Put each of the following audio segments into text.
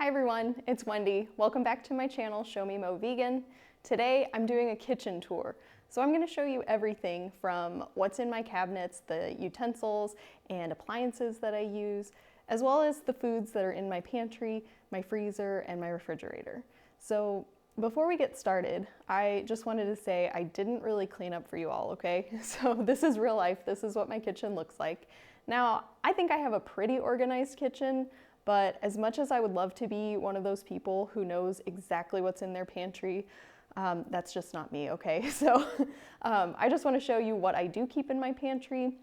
Hi everyone, it's Wendy. Welcome back to my channel, Show Me Mo Vegan. Today I'm doing a kitchen tour. So I'm going to show you everything from what's in my cabinets, the utensils and appliances that I use, as well as the foods that are in my pantry, my freezer, and my refrigerator. So before we get started, I just wanted to say I didn't really clean up for you all, okay? So this is real life. This is what my kitchen looks like. Now, I think I have a pretty organized kitchen, but as much as I would love to be one of those people who knows exactly what's in their pantry, that's just not me, okay? So I just want to show you what I do keep in my pantry.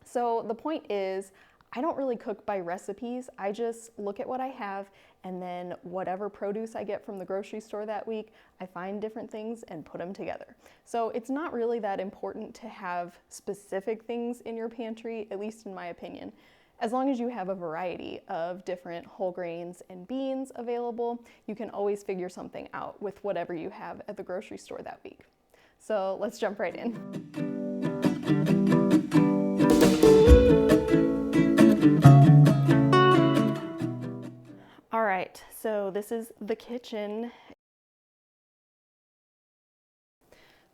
So the point is, I don't really cook by recipes. I just look at what I have, and then whatever produce I get from the grocery store that week, I find different things and put them together. So it's not really that important to have specific things in your pantry, at least in my opinion. As long as you have a variety of different whole grains and beans available, you can always figure something out with whatever you have at the grocery store that week. So let's jump right in. All right, so this is the kitchen.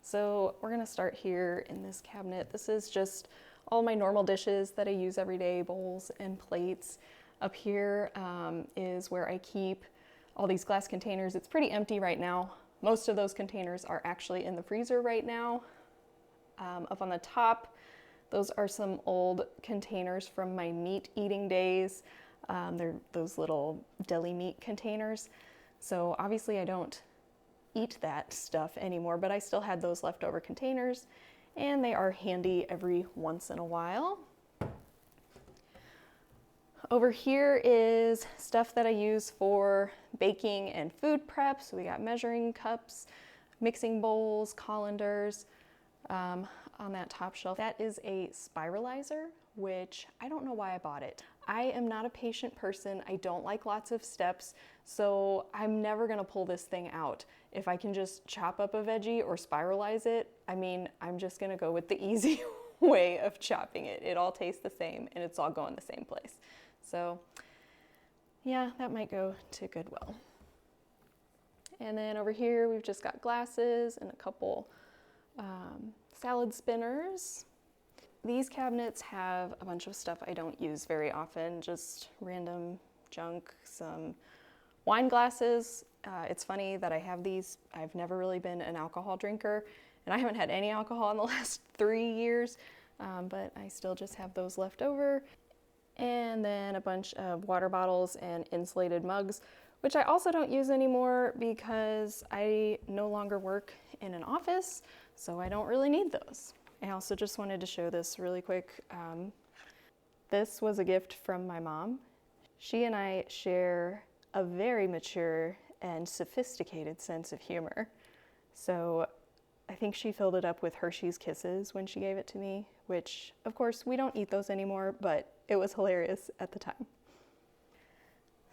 So we're gonna start here in this cabinet. This is just all my normal dishes that I use every day, bowls and plates. Up here is where I keep all these glass containers. It's pretty empty right now. Most of those containers are actually in the freezer right now. Up on the top, those are some old containers from my meat eating days. They're those little deli meat containers. So obviously I don't eat that stuff anymore, but I still had those leftover containers, and they are handy every once in a while. Over here is stuff that I use for baking and food prep. So we got measuring cups, mixing bowls, colanders. On that top shelf, that is a spiralizer, which I don't know why I bought it. I am not a patient person. I don't like lots of steps, so I'm never gonna pull this thing out. If I can just chop up a veggie or spiralize it, I mean, I'm just gonna go with the easy way of chopping it. It all tastes the same and it's all going the same place. So yeah, that might go to Goodwill. And then over here, we've just got glasses and a couple salad spinners. These cabinets have a bunch of stuff I don't use very often, just random junk, some wine glasses. It's funny that I have these. I've never really been an alcohol drinker, and I haven't had any alcohol in the last 3 years, but I still just have those left over. And then a bunch of water bottles and insulated mugs, which I also don't use anymore because I no longer work in an office, so I don't really need those. I also just wanted to show this really quick. This was a gift from my mom. She and I share a very mature and sophisticated sense of humor. So I think she filled it up with Hershey's Kisses when she gave it to me, which of course we don't eat those anymore, but it was hilarious at the time.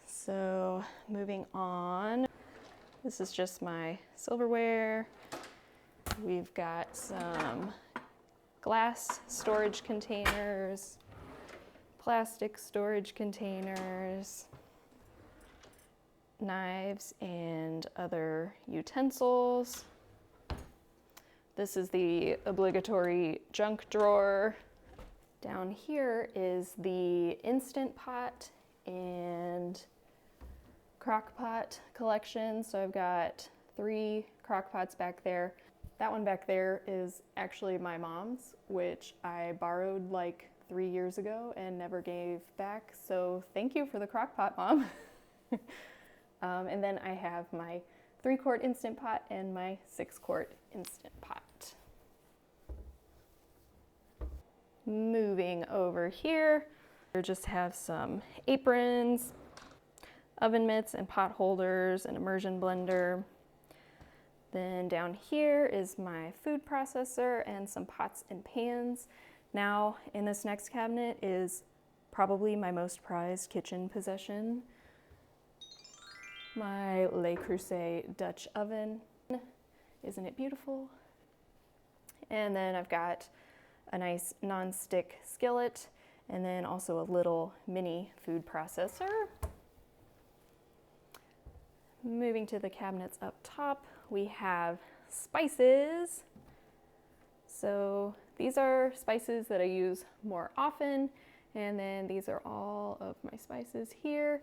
So moving on, this is just my silverware. We've got some glass storage containers, plastic storage containers, knives and other utensils. This is the obligatory junk drawer. Down here is the Instant Pot and crock pot collection. So I've got 3 crock pots back there. That one back there is actually my mom's, which I borrowed like 3 years ago and never gave back. So thank you for the crock pot, Mom. And then I have my 3-quart Instant Pot and my 6-quart Instant Pot. Moving over here, we just have some aprons, oven mitts and pot holders, an immersion blender. Then down here is my food processor and some pots and pans. Now in this next cabinet is probably my most prized kitchen possession, my Le Creuset Dutch oven. Isn't it beautiful? And then I've got a nice non-stick skillet and then also a little mini food processor. moving to the cabinets up top, we have spices. So these are spices that I use more often, and then these are all of my spices here.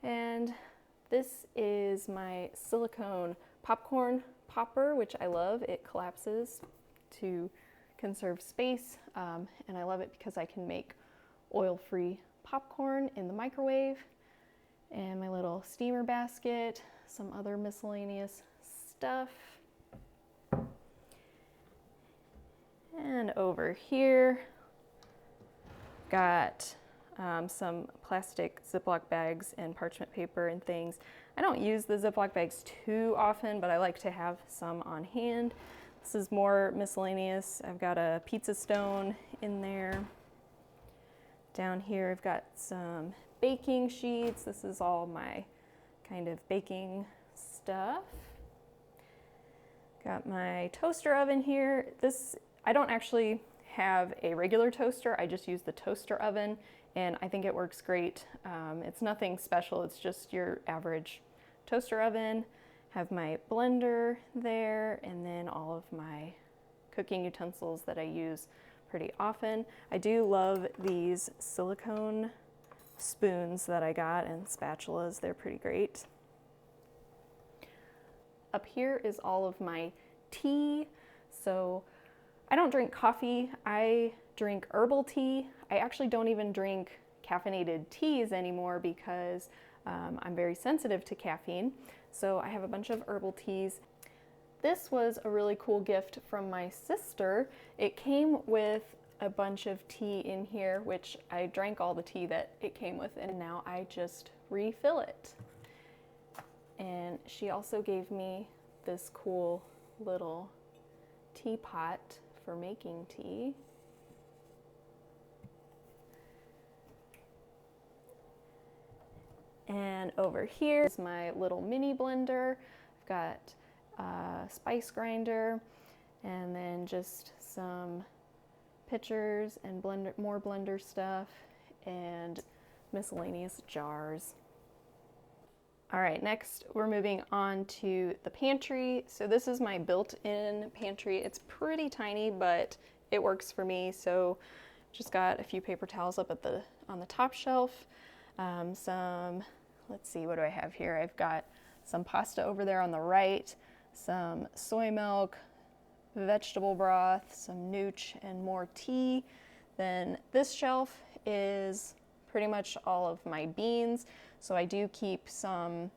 And this is my silicone popcorn popper, which I love. It collapses to conserve space, and I love it because I can make oil-free popcorn in the microwave. And my little steamer basket, some other miscellaneous stuff. And over here, got some plastic Ziploc bags and parchment paper and things. I don't use the Ziploc bags too often, but I like to have some on hand. This is more miscellaneous. I've got a pizza stone in there. Down here, I've got some baking sheets. This is all my kind of baking stuff. Got my toaster oven here. I don't actually have a regular toaster. I just use the toaster oven, and I think it works great. It's nothing special. It's just your average toaster oven. Have my blender there, and then all of my cooking utensils that I use pretty often. I do love these silicone spoons that I got and spatulas. They're pretty great. Up here is all of my tea. So I don't drink coffee. I drink herbal tea. I actually don't even drink caffeinated teas anymore because I'm very sensitive to caffeine. So I have a bunch of herbal teas. This was a really cool gift from my sister. It came with a bunch of tea in here, which I drank all the tea that it came with, and now I just refill it. And she also gave me this cool little teapot for making tea. And over here is my little mini blender. I've got a spice grinder, and then just some pitchers and more blender stuff, and miscellaneous jars. All right, next we're moving on to the pantry. So this is my built-in pantry. It's pretty tiny, but it works for me. So just got a few paper towels up at on the top shelf. Let's see, what do I have here? I've got some pasta over there on the right, some soy milk, vegetable broth, some nooch, and more tea. Then this shelf is pretty much all of my beans. So I do keep some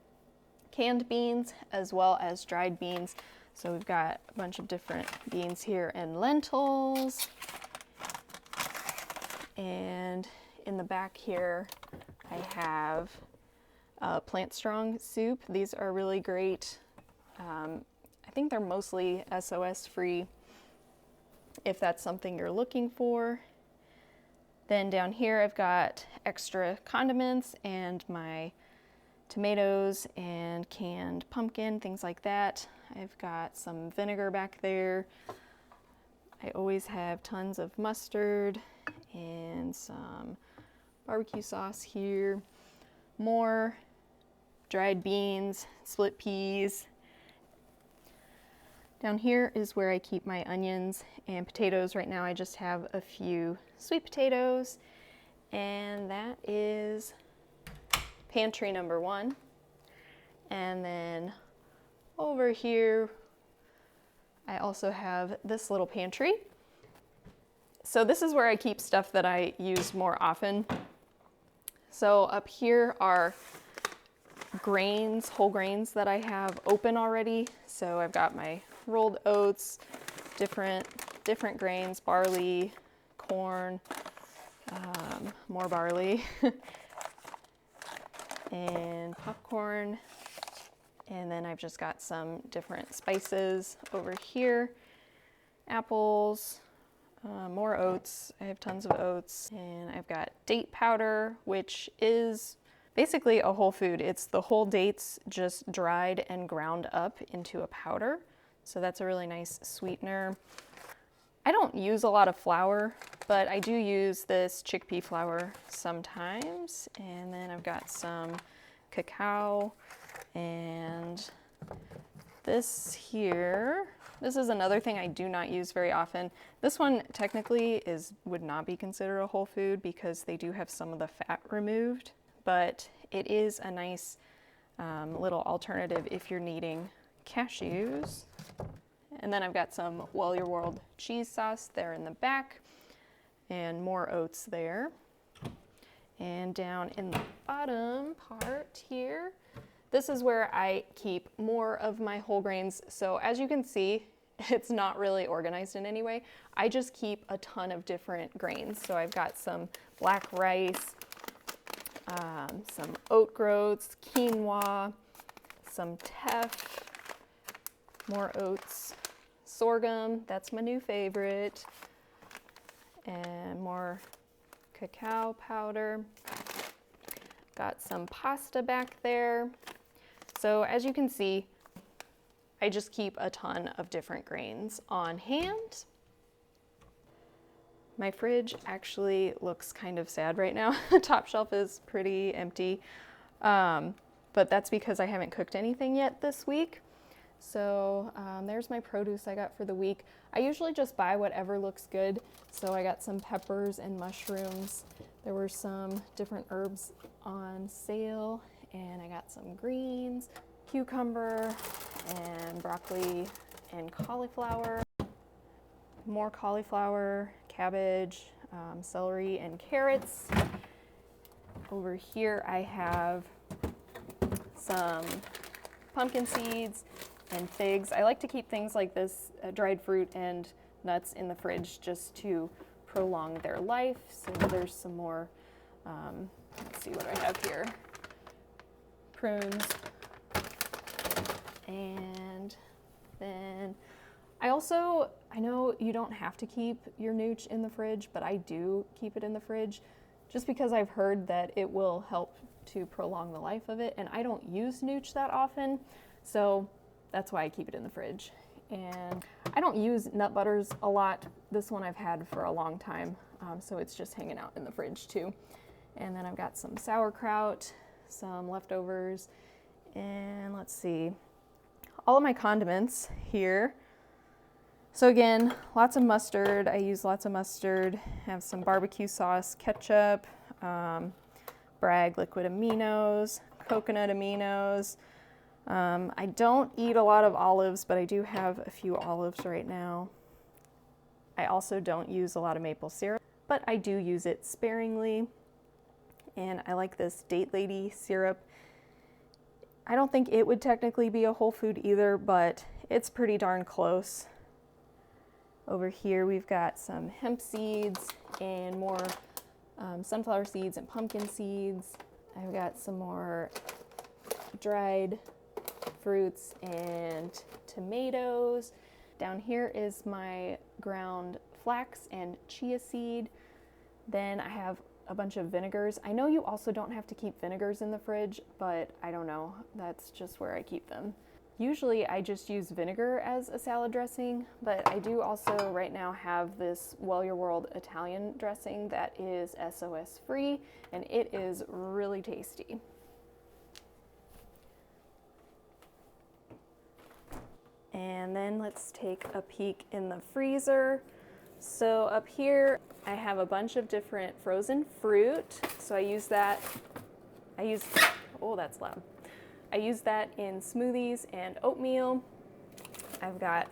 canned beans as well as dried beans. So we've got a bunch of different beans here, and lentils. And in the back here, I have plant strong soup. These are really great. I think they're mostly SOS free if that's something you're looking for. Then down here I've got extra condiments and my tomatoes and canned pumpkin, things like that. I've got some vinegar back there. I always have tons of mustard and some barbecue sauce here. More dried beans, split peas. Down here is where I keep my onions and potatoes. Right now I just have a few sweet potatoes, and that is pantry number 1. And then over here I also have this little pantry. So this is where I keep stuff that I use more often. So up here are grains, whole grains that I have open already. So I've got my rolled oats, different grains, barley, corn, more barley, and popcorn. And then I've just got some different spices over here, apples, more oats. I have tons of oats, and I've got date powder, which is basically a whole food. It's the whole dates just dried and ground up into a powder. So that's a really nice sweetener. I don't use a lot of flour, but I do use this chickpea flour sometimes. And then I've got some cacao And this here, this is another thing I do not use very often. This one technically would not be considered a whole food because they do have some of the fat removed, but it is a nice little alternative if you're needing cashews. And then I've got some Well Your World cheese sauce there in the back and more oats there. And down in the bottom part here, this is where I keep more of my whole grains. So as you can see, it's not really organized in any way. I just keep a ton of different grains. So I've got some black rice, some oat groats, quinoa, some teff, more oats, sorghum, that's my new favorite, and more cacao powder. Got some pasta back there. So as you can see, I just keep a ton of different grains on hand. My fridge actually looks kind of sad right now. The top shelf is pretty empty, but that's because I haven't cooked anything yet this week. So there's my produce I got for the week. I usually just buy whatever looks good. So I got some peppers and mushrooms. There were some different herbs on sale, and I got some greens, cucumber and broccoli and cauliflower, more cauliflower, cabbage, celery and carrots. Over here I have some pumpkin seeds and figs. I like to keep things like this, dried fruit and nuts, in the fridge just to prolong their life. So there's some more, let's see what I have here. Prunes. And then I know you don't have to keep your nooch in the fridge, but I do keep it in the fridge just because I've heard that it will help to prolong the life of it. And I don't use nooch that often, so that's why I keep it in the fridge. And I don't use nut butters a lot. This one I've had for a long time, so it's just hanging out in the fridge too. And then I've got some sauerkraut, some leftovers, and let's see, all of my condiments here. So again, lots of mustard. I use lots of mustard. I have some barbecue sauce, ketchup, Bragg liquid aminos, coconut aminos. I don't eat a lot of olives, but I do have a few olives right now. I also don't use a lot of maple syrup, but I do use it sparingly. And I like this Date Lady syrup. I don't think it would technically be a whole food either, but it's pretty darn close. Over here we've got some hemp seeds and more sunflower seeds and pumpkin seeds. I've got some more dried fruits and tomatoes. Down here is my ground flax and chia seed. Then I have a bunch of vinegars. I know you also don't have to keep vinegars in the fridge, but I don't know. That's just where I keep them. Usually I just use vinegar as a salad dressing, but I do also right now have this Well Your World Italian dressing that is SOS free, and it is really tasty. And then let's take a peek in the freezer. So up here I have a bunch of different frozen fruit. So oh, that's loud. I use that in smoothies and oatmeal. I've got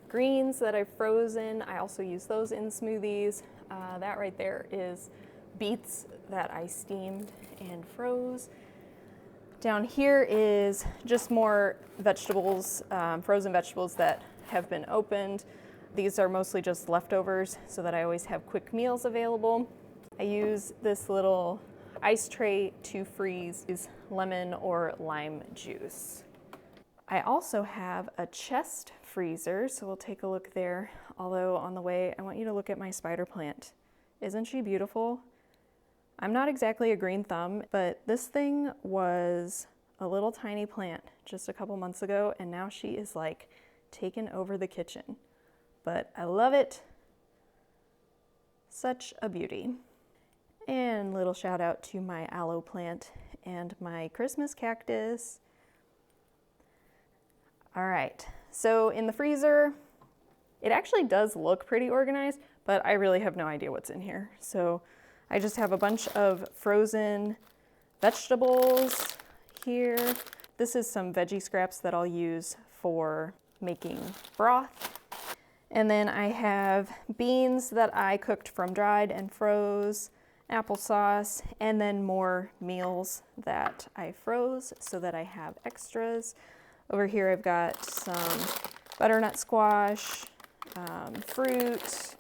greens that I've frozen. I also use those in smoothies. That right there is beets that I steamed and froze. Down here is just more vegetables, frozen vegetables that have been opened. These are mostly just leftovers so that I always have quick meals available. I use this little ice tray to freeze lemon or lime juice. I also have a chest freezer, so we'll take a look there. Although on the way, I want you to look at my spider plant. Isn't she beautiful? I'm not exactly a green thumb, but this thing was a little tiny plant just a couple months ago, and now she is like taken over the kitchen. But I love it. Such a beauty. And little shout out to my aloe plant and my Christmas cactus. All right, so in the freezer, it actually does look pretty organized, but I really have no idea what's in here. So I just have a bunch of frozen vegetables here. This is some veggie scraps that I'll use for making broth. And then I have beans that I cooked from dried and froze, applesauce, and then more meals that I froze so that I have extras. Over here I've got some butternut squash, fruit,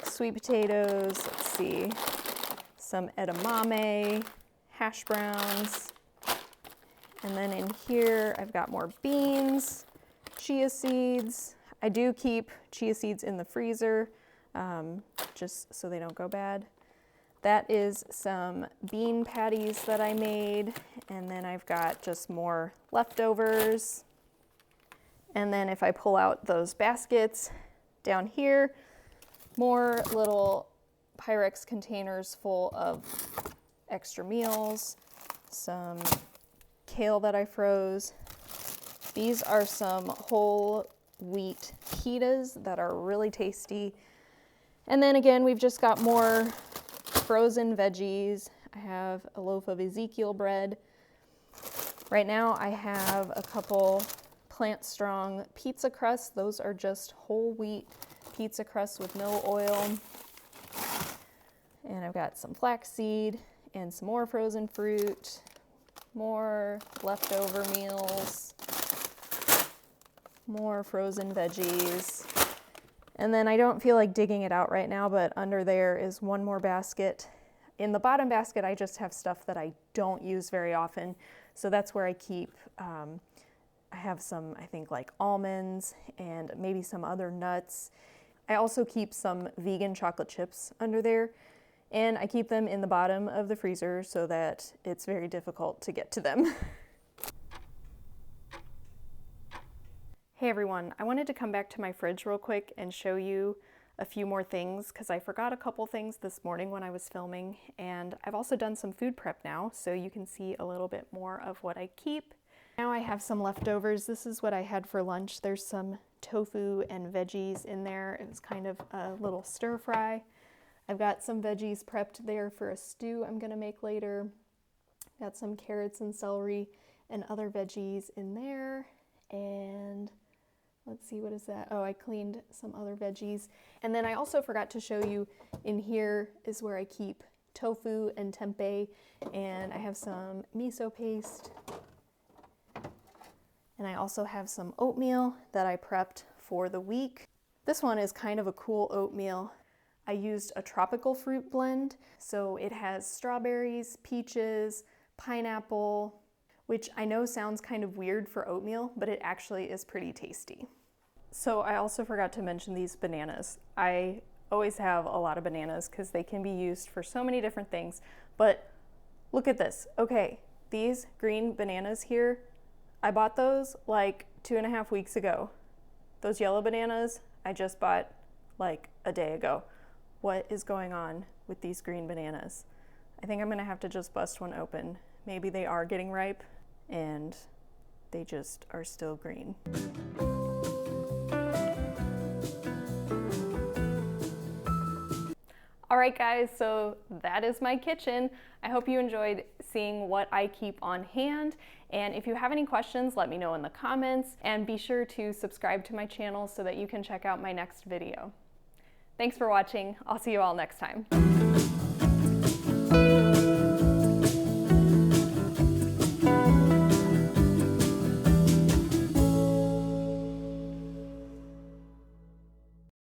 sweet potatoes, let's see, some edamame, hash browns, and then in here I've got more beans, chia seeds. I do keep chia seeds in the freezer just so they don't go bad. That is some bean patties that I made, and then I've got just more leftovers. And then if I pull out those baskets down here, more little Pyrex containers full of extra meals, some kale that I froze. These are some whole wheat pitas that are really tasty. And then again, we've just got more frozen veggies. I have a loaf of Ezekiel bread. Right now I have a couple Plant Strong pizza crusts. Those are just whole wheat pizza crusts with no oil. And I've got some flaxseed and some more frozen fruit, more leftover meals, more frozen veggies. And then I don't feel like digging it out right now, but under there is one more basket. In the bottom basket, I just have stuff that I don't use very often. So that's where I keep, I have some, I think like almonds and maybe some other nuts. I also keep some vegan chocolate chips under there, and I keep them in the bottom of the freezer so that it's very difficult to get to them. Hey everyone, I wanted to come back to my fridge real quick and show you a few more things because I forgot a couple things this morning when I was filming, and I've also done some food prep now so you can see a little bit more of what I keep. Now I have some leftovers. This is what I had for lunch. There's some tofu and veggies in there. It was kind of a little stir fry. I've got some veggies prepped there for a stew I'm gonna make later. Got some carrots and celery and other veggies in there, and let's see, what is that? Oh, I cleaned some other veggies. And then I also forgot to show you, in here is where I keep tofu and tempeh, and I have some miso paste. And I also have some oatmeal that I prepped for the week. This one is kind of a cool oatmeal. I used a tropical fruit blend, so it has strawberries, peaches, pineapple, which I know sounds kind of weird for oatmeal, but it actually is pretty tasty. So I also forgot to mention these bananas. I always have a lot of bananas because they can be used for so many different things, but look at this. Okay, these green bananas here, I bought those like 2.5 weeks ago. Those yellow bananas, I just bought like a day ago. What is going on with these green bananas? I think I'm gonna have to just bust one open. Maybe they are getting ripe and they just are still green. All right guys, so that is my kitchen. I hope you enjoyed seeing what I keep on hand. And if you have any questions, let me know in the comments, and be sure to subscribe to my channel so that you can check out my next video. Thanks for watching. I'll see you all next time.